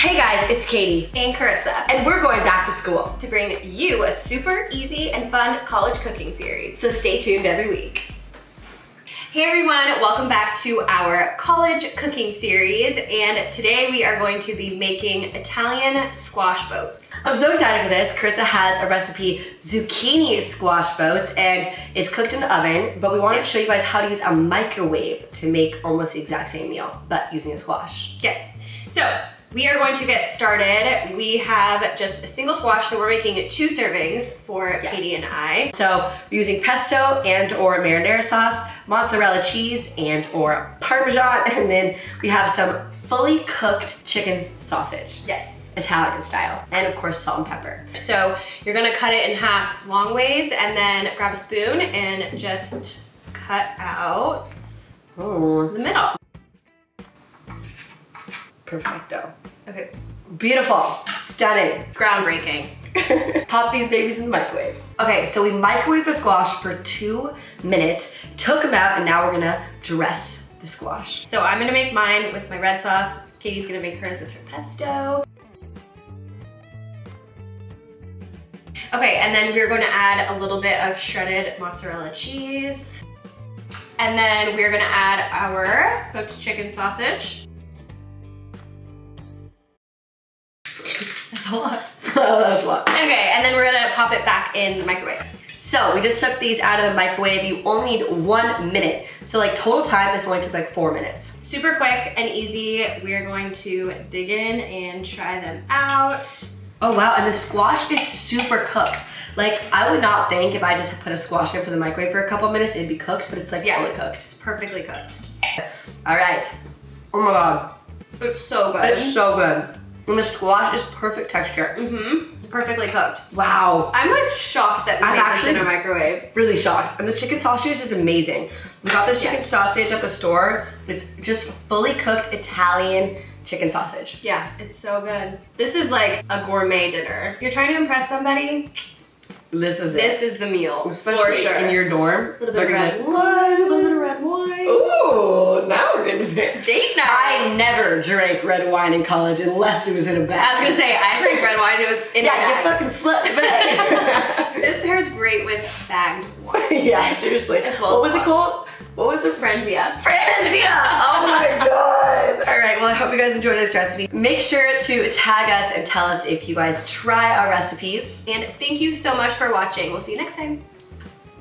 Hey guys, it's Katie and Carissa, and we're going back to school to bring you a super easy and fun college cooking series. so stay tuned every week. Hey everyone, welcome back to our college cooking series, and today we are going to be making Italian squash boats. I'm so excited for this. Carissa has a recipe, zucchini squash boats, and it's cooked in the oven, but we wanted to show you guys how to use a microwave to make almost the exact same meal, but using a squash. Yes, so we are going to get started. We have just a single squash, so we're making 2 servings for Katie and I. So we're using pesto and or marinara sauce, mozzarella cheese and or Parmesan, and then we have some fully cooked chicken sausage. Yes. Italian style, and of course salt and pepper. So you're gonna cut it in half long ways and then grab a spoon and just cut out the middle. Perfecto. Okay. Beautiful, stunning. Groundbreaking. Pop these babies in the microwave. Okay, so we microwaved the squash for 2 minutes, took them out, and now we're gonna dress the squash. So I'm gonna make mine with my red sauce. Katie's gonna make hers with her pesto. Okay, and then we're gonna add a little bit of shredded mozzarella cheese. And then we're gonna add our cooked chicken sausage. That's a lot. That's a lot. Okay, and then we're gonna pop it back in the microwave. So we just took these out of the microwave. You only need 1 minute. So like total time, this only took like 4 minutes. Super quick and easy. We're going to dig in and try them out. Oh wow, and the squash is super cooked. Like I would not think if I just put a squash in for the microwave for a couple minutes, it'd be cooked, but it's like fully cooked. It's perfectly cooked. All right. Oh my God. It's so good. It's so good. And the squash is perfect texture. Mm-hmm. It's perfectly cooked. Wow. I'm like shocked that we I'm made this in actually a microwave. Really shocked. And the chicken sausage is amazing. We got this chicken sausage at the store. It's just fully cooked Italian chicken sausage. Yeah, it's so good. This is like a gourmet dinner. If you're trying to impress somebody, This is the meal. Especially for sure. in your dorm. A little bit of red wine, a little bit of red wine. Ooh, now we're gonna Date night. I never drank red wine in college unless it was in a bag. I was gonna say, I drank red wine, it was in a Yeah, you bag. fucking slept in bag. This pairs great with bagged wine. Yeah, seriously. Well What was it called? What was the Frenzia. Frenzia! Oh my God! All right, well, I hope you guys enjoyed this recipe. Make sure to tag us and tell us if you guys try our recipes. And thank you so much for watching. We'll see you next time.